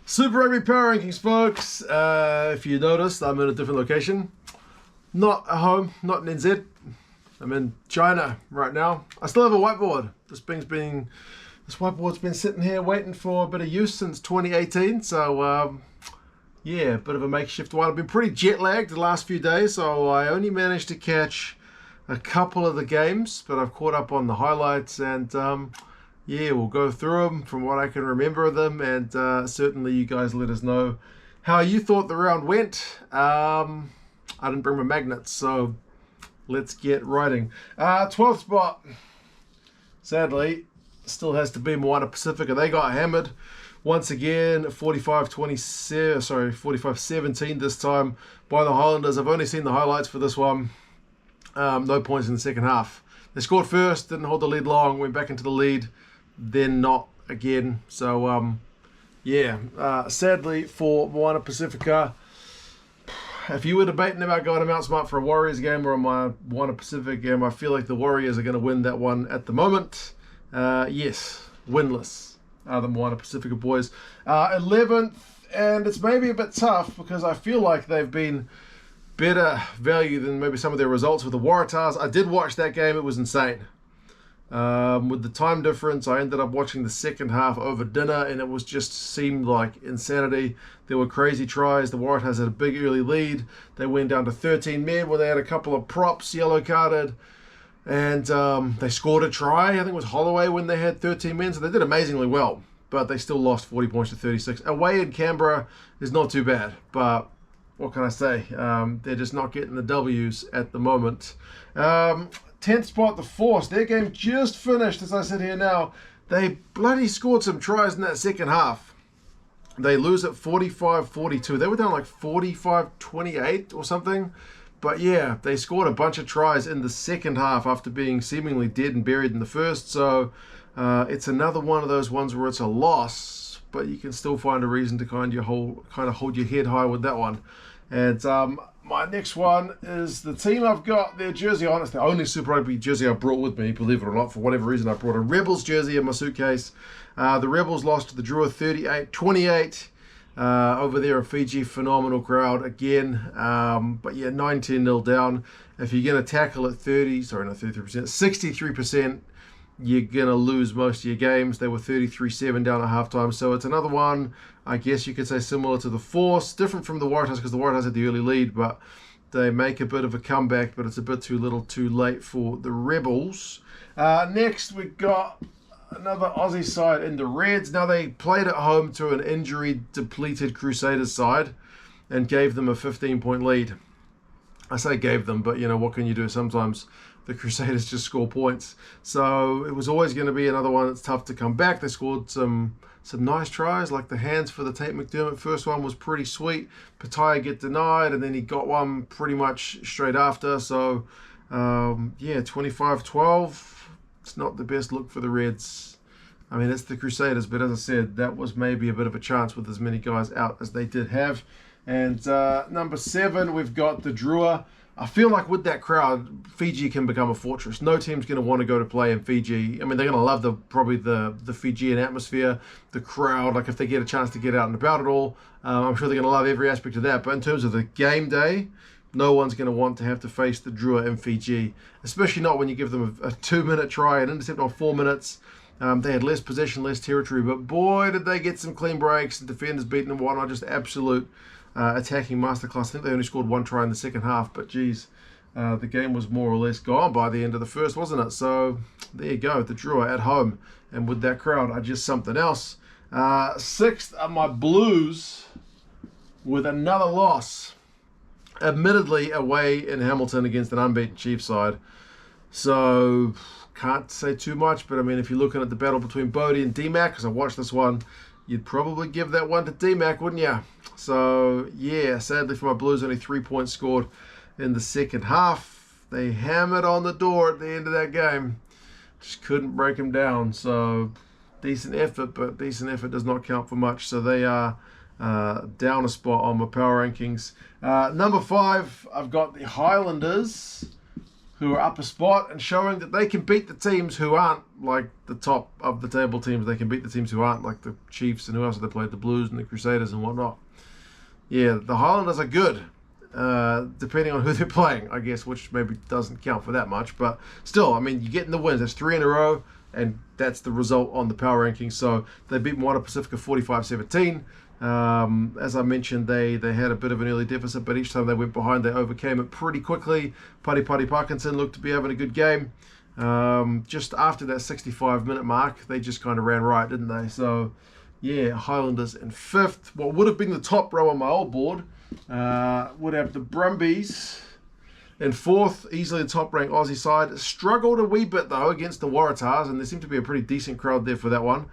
Super Rugby Power Rankings, folks. If you noticed, I'm in a different location. Not at home, not in NZ. I'm in China right now. I still have a whiteboard. This whiteboard's been sitting here waiting for a bit of use since 2018. So, yeah, a bit of a makeshift one. I've been pretty jet lagged the last few days, so I only managed to catch a couple of the games, but I've caught up on the highlights and yeah, we'll go through them from what I can remember of them, and certainly you guys let us know how you thought the round went. I didn't bring my magnets, so let's get writing. 12th spot, sadly, still has to be Moana Pacifica. They got hammered once again, 45-17 this time by the Highlanders. I've only seen the highlights for this one. No points in the second half. They scored first, didn't hold the lead long, went back into the lead, then not again. So, yeah, sadly for Moana Pacifica, if you were debating about going to Mount Smart for a Warriors game or a Moana Pacific game, I feel like the Warriors are going to win that one at the moment. Yes, winless are the Moana Pacifica boys. 11th, and it's maybe a bit tough because I feel like they've been better value than maybe some of their results with the Waratahs. I did watch that game. It was insane. With the time difference, I ended up watching the second half over dinner, and it was just seemed like insanity. There were crazy tries. The Waratahs had a big early lead. They went down to 13 men where they had a couple of props yellow carded, and they scored a try. I think it was Holloway when they had 13 men, so they did amazingly well, but they still lost 40 points to 36. Away in Canberra is not too bad, but what can I say? They're just not getting the W's at the moment. 10th spot, the Force. Their game just finished as I sit here now. They bloody scored some tries in that second half. They lose at 45-42. They were down like 45-28 or something. But yeah, they scored a bunch of tries in the second half after being seemingly dead and buried in the first. So it's another one of those ones where it's a loss, but you can still find a reason to kind of hold your head high with that one. And my next one is the team I've got their jersey on. It's the only Super Rugby jersey I brought with me, believe it or not. For whatever reason, I brought a Rebels jersey in my suitcase. The Rebels lost to the Drua 38-28 over there in Fiji. Phenomenal crowd again. But yeah, 19-0 down. If you're going to tackle at 63%, you're going to lose most of your games. They were 33-7 down at halftime. So it's another one, I guess you could say, similar to the Force. Different from the Waratahs because the Waratahs had the early lead, but they make a bit of a comeback, but it's a bit too little too late for the Rebels. Next, we got another Aussie side in the Reds. Now, they played at home to an injury-depleted Crusaders side and gave them a 15-point lead. I say gave them, but, you know, what can you do? Sometimes the Crusaders just score points. So it was always going to be another one that's tough to come back. They scored some nice tries, like the hands for the Tate McDermott. First one was pretty sweet. Pattaya get denied, and then he got one pretty much straight after. So, yeah, 25-12. It's not the best look for the Reds. I mean, it's the Crusaders, but as I said, that was maybe a bit of a chance with as many guys out as they did have. And number 7, we've got the Drua. I feel like with that crowd, Fiji can become a fortress. No team's going to want to go to play in Fiji. I mean, they're going to love probably the Fijian atmosphere, the crowd. Like if they get a chance to get out and about at all, I'm sure they're going to love every aspect of that. But in terms of the game day, no one's going to want to have to face the Drua in Fiji, especially not when you give them a 2-minute try and intercept on 4 minutes. They had less possession, less territory, but boy, did they get some clean breaks and defenders beaten and whatnot. Just absolute attacking masterclass. I think they only scored one try in the second half, but geez, the game was more or less gone by the end of the first, wasn't it? So there you go, the Drua at home, and with that crowd are just something else. 6th are my Blues with another loss, admittedly away in Hamilton against an unbeaten Chiefs side. So can't say too much, but I mean, if you're looking at the battle between Bodie and D-Mac, because I watched this one, you'd probably give that one to D-Mac, wouldn't you? So, yeah, sadly for my Blues, only 3 points scored in the second half. They hammered on the door at the end of that game. Just couldn't break them down. So, decent effort, but decent effort does not count for much. So, they are down a spot on my power rankings. Number 5, I've got the Highlanders. who are up a spot and showing that they can beat the teams who aren't like the top of the table teams. They can beat the teams who aren't like the Chiefs and who else have they played? The Blues and the Crusaders and whatnot. Yeah, the Highlanders are good, depending on who they're playing, I guess, which maybe doesn't count for that much. But still, I mean, you're getting the wins. That's 3 in a row, and that's the result on the power rankings. So they beat Moana Pacifica 45-17. As I mentioned, they had a bit of an early deficit, but each time they went behind, they overcame it pretty quickly. Pari Parkinson looked to be having a good game. Just after that 65-minute mark, they just kind of ran right, didn't they? So, yeah, Highlanders in 5th. What would have been the top row on my old board would have the Brumbies in 4th, easily the top-ranked Aussie side. Struggled a wee bit, though, against the Waratahs, and there seemed to be a pretty decent crowd there for that one.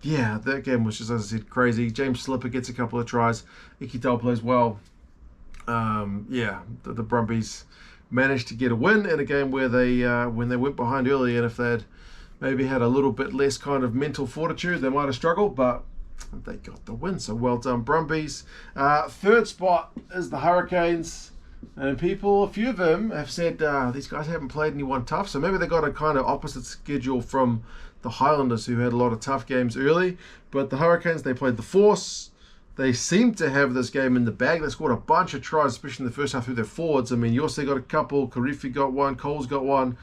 Yeah, that game was just, as I said, crazy. James Slipper gets a couple of tries. Ikital plays well. Yeah, the Brumbies managed to get a win in a game where they, when they went behind early, and if they'd maybe had a little bit less kind of mental fortitude, they might have struggled, but they got the win. So well done, Brumbies. 3rd spot is the Hurricanes. And people, a few of them have said these guys haven't played anyone tough, so maybe they got a kind of opposite schedule from the Highlanders, who had a lot of tough games early. But the Hurricanes, they played the Force. They seem to have this game in the bag. They scored a bunch of tries, especially in the first half through their forwards. I mean, Yossi got a couple, Karifi got one, Cole's got one.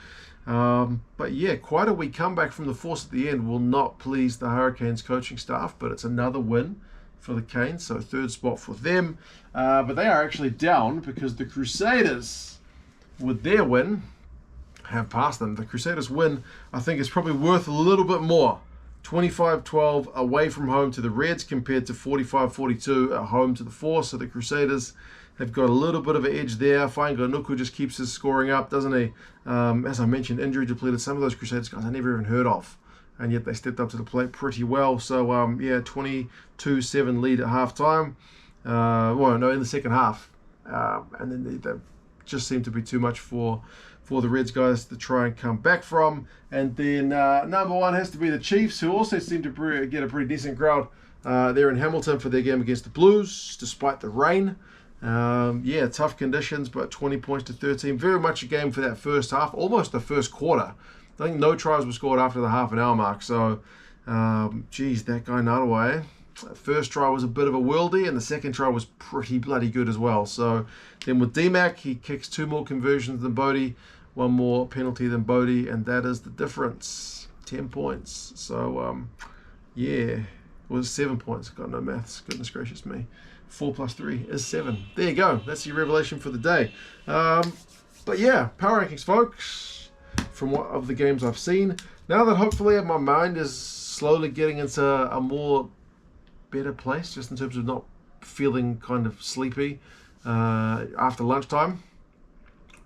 But yeah, quite a wee comeback from the Force at the end will not please the Hurricanes coaching staff, but it's another win for the Canes, so 3rd spot for them. But they are actually down because the Crusaders, with their win, have passed them. The Crusaders win, I think, is probably worth a little bit more. 25-12 away from home to the Reds compared to 45-42 at home to the Force. So the Crusaders have got a little bit of an edge there. Fainganuku just keeps his scoring up, doesn't he? As I mentioned, injury depleted. Some of those Crusaders guys I never even heard of, and yet they stepped up to the plate pretty well. So, yeah, 22-7 lead at halftime. Well, no, in the second half. And then they just seemed to be too much for the Reds guys to try and come back from. And then number 1 has to be the Chiefs, who also seem to get a pretty decent crowd there in Hamilton for their game against the Blues, despite the rain. Yeah, tough conditions, but 20 points to 13. Very much a game for that first half, almost the first quarter. I think no tries were scored after the half an hour mark. So, geez, that guy Nadaway. First try was a bit of a worldie, and the second try was pretty bloody good as well. So then with DMAC, he kicks 2 more conversions than Bodie, 1 more penalty than Bodie, and that is the difference. 10 points. So, yeah, it was 7 points. Got no maths. Goodness gracious me. 4 plus 3 is 7. There you go. That's your revelation for the day. But yeah, power rankings, folks, from what of the games I've seen. Now that hopefully my mind is slowly getting into a more better place, just in terms of not feeling kind of sleepy after lunchtime,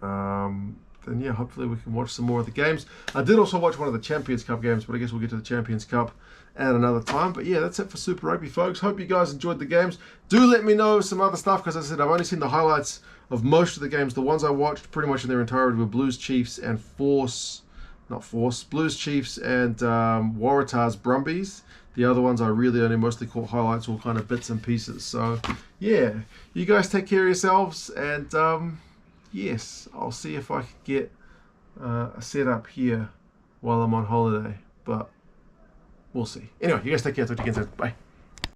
then yeah, hopefully we can watch some more of the games. I did also watch one of the Champions Cup games, but I guess we'll get to the Champions Cup at another time. But yeah, that's it for Super Rugby, folks. Hope you guys enjoyed the games. Do let me know some other stuff, because as I said, I've only seen the highlights of most of the games. The ones I watched pretty much in their entirety were Blues, Chiefs, and Blues, Chiefs, and Waratahs, Brumbies. The other ones I really only mostly caught highlights or kind of bits and pieces. So yeah, you guys take care of yourselves, and yes, I'll see if I can get a setup here while I'm on holiday, but we'll see. Anyway, you guys take care. Talk to you again soon. Bye.